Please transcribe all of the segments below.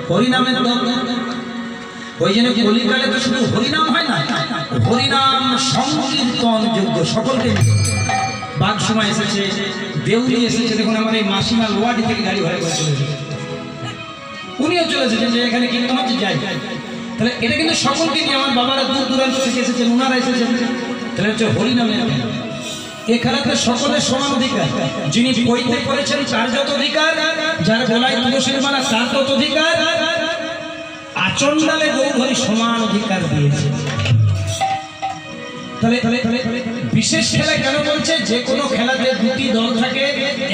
হরিনামের ওই জন্য কলিকালে তো শুধু হরিনাম হয় না, হরিনাম সংকীর্তন যোগ্য সকলকে। বাঘ সময় এসেছে, দেউলি এসেছে, দেখুন আমার এই মাসিমা লোয়াডি থেকে গাড়ি ভাড়া করে চলে এসেছে, উনিও চলে এসেছেন যে এখানে কীর্তন হচ্ছে যাই। তাহলে এটা কিন্তু সকলকে নিয়ে, আমার বাবারা দূর দূরান্ত থেকে এসেছেন, ওনারা এসেছেন। তাহলে হচ্ছে হরিনামের এ খেলাতে সকলের সমান অধিকার। যিনি পৈতে করেছেন তার যত অধিকার, যার গলায় তুলসীর মালা তার তত অধিকার, আচণ্ডালে গৌধরী সমান অধিকার দিয়েছে। তাহলে বিশেষ খেলা কেন বলছে? যে কোনো খেলাতে দুটি দল থাকে,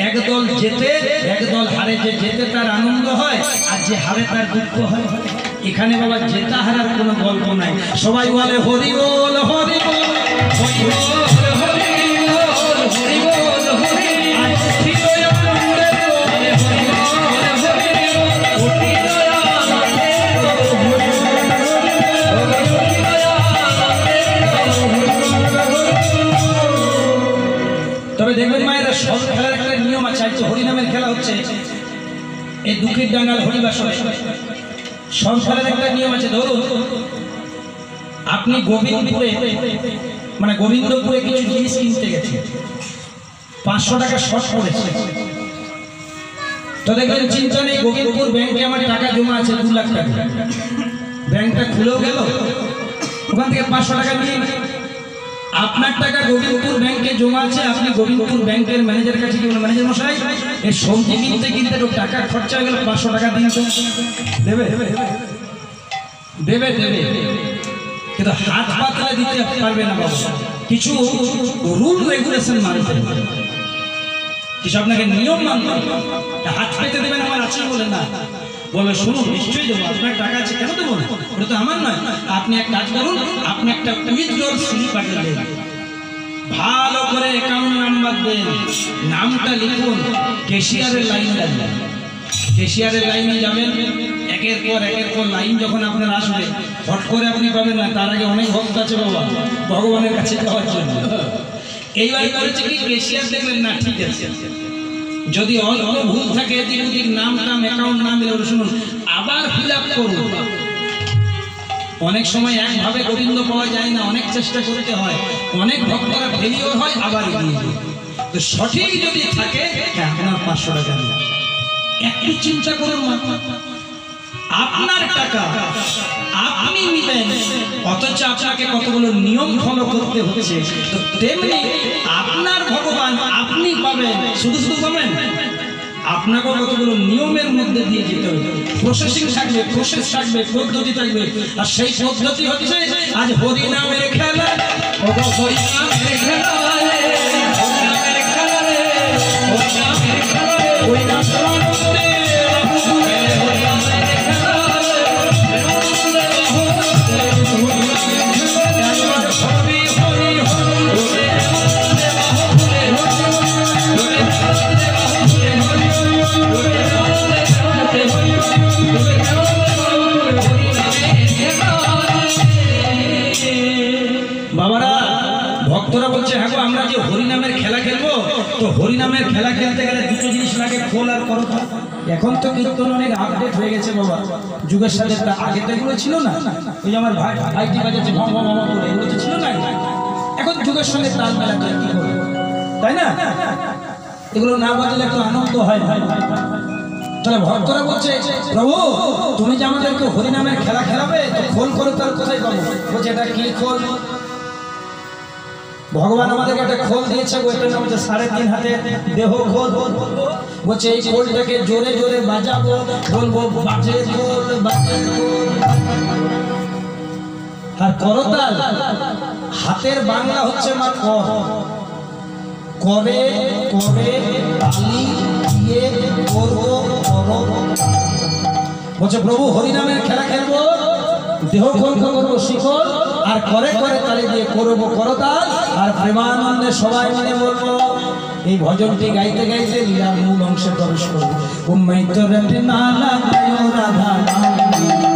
এক দল জেতে এক দল হারে। যে জেতে তার আনন্দ হয়, আর যে হারে তার দুঃখ হয়। এখানে বাবা জেতা হারার কোনো গল্প নাই, সবাই বলে হরি বল হরি বল হরি বল। তবে দেখবেন মায়েরা, সব খেলার একটা নিয়ম আছে। আজ হরিনামের খেলা হচ্ছে, এই দুঃখের ডাঙ্গাল হরিবাসনে সব খেলার একটা নিয়ম আছে। ধরুন আপনি গোবিন্দপুরে মানে গোবিন্দপুরে কিছু জিনিস কিনতে গেছেন, 500 টাকা শর্ট পড়েছে। তো দেখবেন চিন্তা নেই, গোবিন্দপুর ব্যাংকে আমার টাকা জমা আছে 2 লাখ টাকা। ব্যাংকটা খুলেও গেল, ওখান থেকে 500 টাকা নিয়ে আপনার টাকা গোবিন্দপুর ব্যাংকে জমা আছে। আপনি গোবিন্দপুর ব্যাংকের ম্যানেজারের কাছে কি বলেন, ম্যানেজার মশাই এই সবজি কিনতে কিনতে তো টাকা খরচা হয়ে গেল, 500 টাকা দিন তো দেবে দেবে দেবে। কিন্তু হাত পাতলে দিতে পারবে না বাবা, কিছু রুল রেগুলেশন মানতে হবে, কিছু আপনাকে নিয়ম মানতে হবে। হাত পেতে দেবেন আমার আছে বলে না, বলে শুনুন নিশ্চয়ই দেবো, আপনার টাকা আছে কেন দেবো না, ওটা তো আমার নয়। আপনি এক কাজ করুন, আপনি একটা উইথড্রল স্লিপ পাঠিয়ে দেন, ভালো করে অ্যাকাউন্ট নাম্বার দেন, নামটা লিখুন, ক্যাশিয়ারের লাইন দেন। ক্যাশিয়ারের লাইনে যাবেন, একের পর লাইন যখন আপনার আসবে, হট করে আপনি পাবেন না, তার আগে অনেক ভক্ত আছে বাবা ভগবানের কাছে যাওয়ার জন্য। এইবার করেছে কি, ক্যাশিয়ার দেখলেন না, ঠিক আছে, যদি অল্প ভুল থাকে, এদিক ওদিক নাম অ্যাকাউন্ট নাম এলে শুনুন আবার ফিল আপ করুন। অনেক সময় একভাবে গোবিন্দ পাওয়া যায় না, অনেক চেষ্টা করতে হয়, অনেক ভক্তরা ফেলিও হয়, আবার এগিয়ে যায়। তো সঠিক যদি থাকে, হ্যাঁ আপনার 500 টাকা একটু চিন্তা করুন, আপনার টাকা আপনি নিবেন, অথচ আপনাকে কতগুলো নিয়ম ফলো করতে হচ্ছে। তো তেমনি আপনার ভগবান আপনি পাবেন, শুধু শুধু পাবেন, আপনাকেও কতগুলো নিয়মের মধ্যে দিয়ে যেতে হবে। প্রসেসিং থাকবে, প্রসেস থাকবে, পদ্ধতি থাকবে। আর সেই পদ্ধতি হচ্ছে আজ হরিনামের খেলা, হরিনামের খেলা, হরিনামের খেলা রে, হরিনামের খেলা রে, হরিনাম বাবারা, ভক্তরা বলছে হ্যাঁ গো আমরা যে হরিনামের খেলা খেলবো, তো হরিনামের খেলা খেলতে গেলে দুটো জিনিস লাগে, খোল আর করতা। এখন তো কীর্তন অনেক আপডেট হয়ে গেছে বাবা, যুগের সাথে। আগে তো এগুলো ছিল না, ওই যে আমার ভাইটি বাজাচ্ছে ভম ভম ভম করে, এগুলো তো ছিল না। এখন যুগের সঙ্গে তাল মেলা করে কি করবে, তাই না? এগুলো না বাজলে একটু আনন্দ হয়। তাহলে ভক্তরা বলছে প্রভু তুমি যে আমাদেরকে হরিনামের খেলা খেলাবে, তো খোল করে তার কোথায় পাবো? বলছে এটা কি খোল? ভগবান আমাদেরকে একটা খোল দিয়েছে, ওইটার নাম হচ্ছে 3.5 হাতের দেহ খোল। বলছে এই খোলটাকে জোরে জোরে বাজাবো, বলবো বাজে খোল বাজে খোল। আর করতাল, হাতের বাংলা হচ্ছে মা কর, করে করে তালি দিয়ে করবো করো। বলছে প্রভু হরিনামের খেলা খেলবো, দেহ খোল করবো শিকল, আর করে করে তালি দিয়ে করবো করতাল। আর প্রেমানন্দে সবাই মিলে বলবো এই ভজনটি গাইতে গাইতে লীলার মূল অংশে প্রবেশ করবো। উম্মৈতরটি নালা গায়ো রাধা নাম।